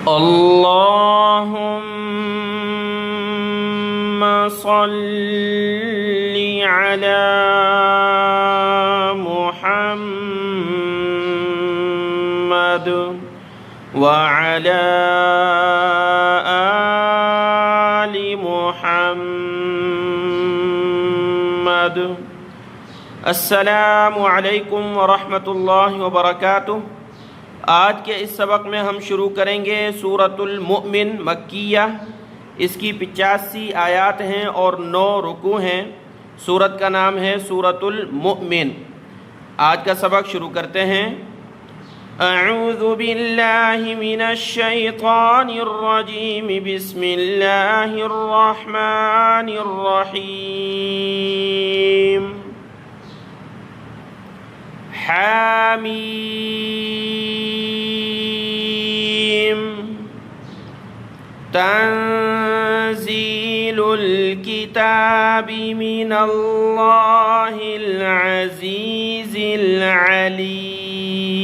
اللهم صل على محمد وعلى آل محمد। अस्सलामु अलैकुम वरहमतुल्लाहि वबरकातुह। आज के इस सबक में हम शुरू करेंगे सूरतुल मुमिन मक्किया। इसकी 85 आयात हैं और 9 रुकू हैं। सूरत का नाम है सूरतुल मुमिन। आज का सबक शुरू करते हैं। अऊज़ु बिल्लाहि मिनश शैतानिर रजीम, बिस्मिल्लाहिर रहमानिर रहीम। हामीम तंज़ीलुल किताबि मिनल्लाहिल अज़ीज़िल अलीम।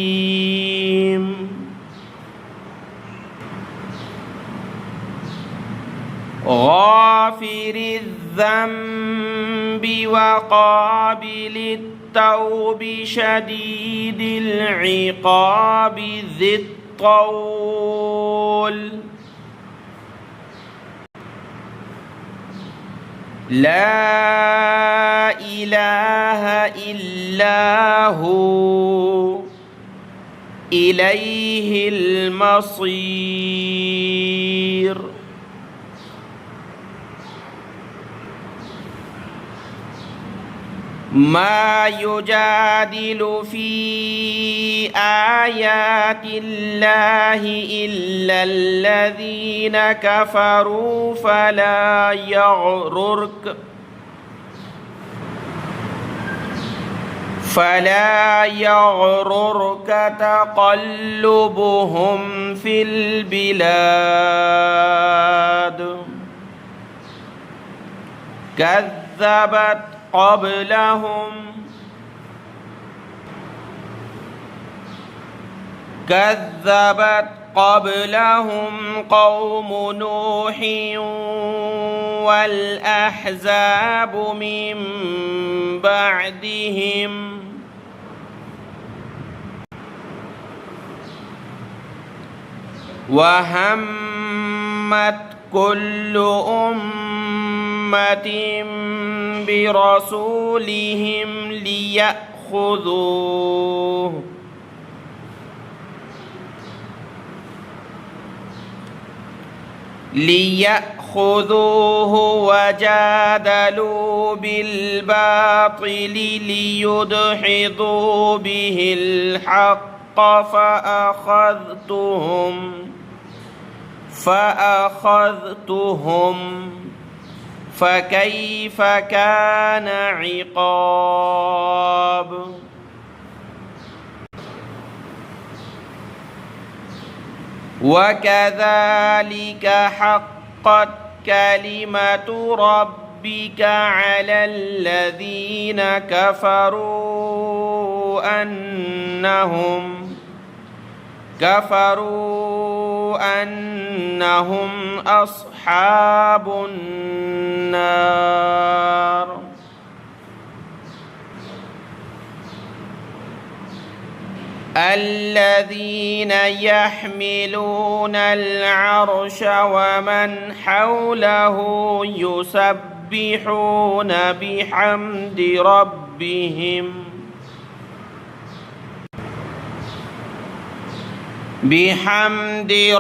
गाफ़िरिज़ ज़ंबि व क़ाबिलित तौबि शदीदिल इक़ाबि ज़ित तौल। ला इलाहा इल्ला हु इलैहिल मसीर। मा युजादिलु फ़ी आयातिल्लाहि इल्लल्लज़ीना कफ़रू फ़ला यग़रुरक तक़ल्लुबुहुम फ़िल बिलाद। कज़्ज़बत क़ब्लहुम क़ौम नूह वल अहज़ाब मिन बअदिहिम। वहम्मत कुल्लु उम्मतिन बिरसूलिहिम लियख़ुज़ूहु वजादलू बिलबातिलि लियुदहिदू बिहिल हक़्क़ फ़अख़ज़्तुहुम फ़कैफ़ कान इक़ाब। वकज़ालिक हक़्क़त कलिमतु रब्बिक अलल्लज़ीना कफ़रू अन्नहुम अस्हाबुन नार। الذين يحملون العرش ومن حوله يسبحون بحمد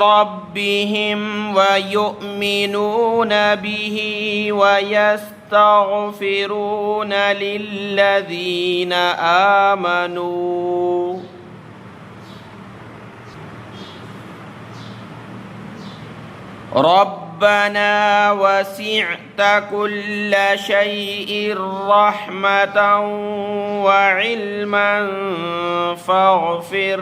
ربهم ويؤمنون به ويستغفرون للذين آمنوا ربنا وسعت كل شيء رحمة وعلما فاغفر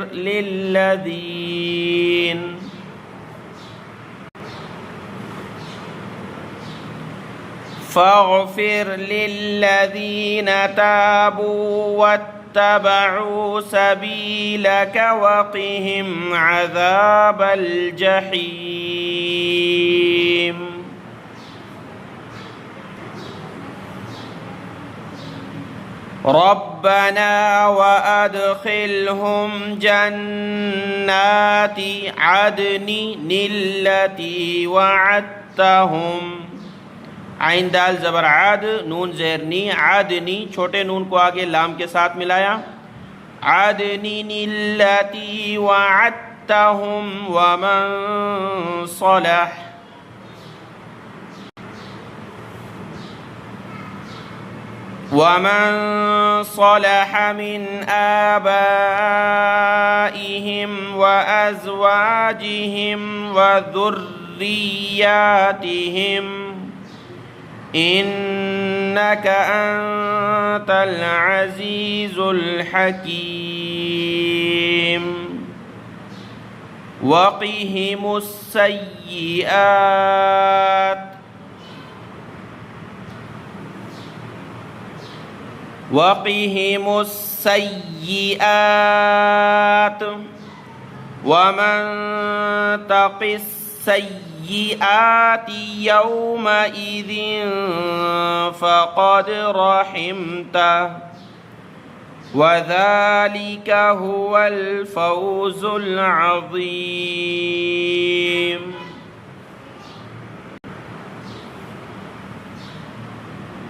للذين تابوا اتبعوا سبيلك وقهم عذاب الجحيم ربنا وأدخلهم جنات عدن التي وعدتهم आइन दाल ज़बर आद नून ज़ेरनी आदनी छोटे नून को आगे लाम के साथ मिलाया आदनी निल्लती वअदतहुम वमन صلح من آبائهم وأزواجهم وذرياتهم إنك أنت العزيز الحكيم وقهم السيئات ومن تق السيئات يومئذ فقد رحمته وذلك هو الفوز العظيم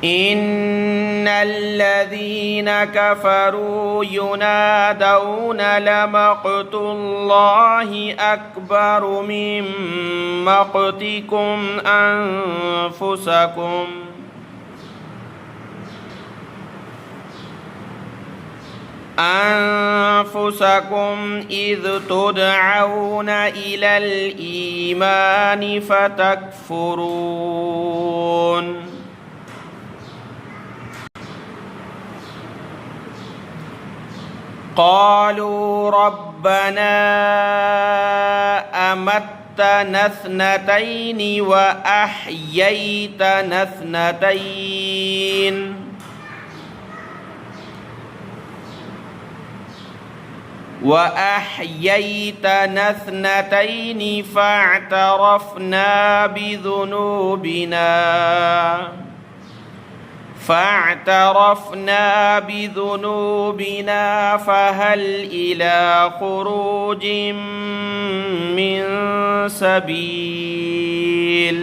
إن الذين كفروا ينادون لمقت الله أكبر من مقتكم أنفسكم إذ تدعون إلى الإيمان فتكفرون قالوا ربنا أمتنا اثنتين وأحييتنا اثنتين فاعترفنا بذنوبنا فهل إلى خروج من سبيل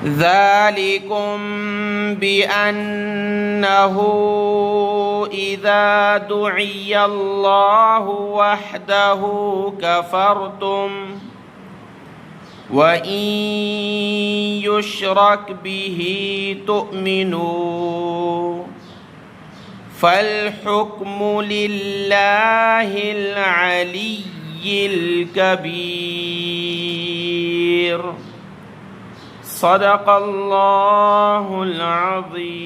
ذلكم بأنه إذا دعي الله وحده كفرتم وإن يشرك به تؤمنوا فالحكم لله العلي الكبير صدق الله العظيم.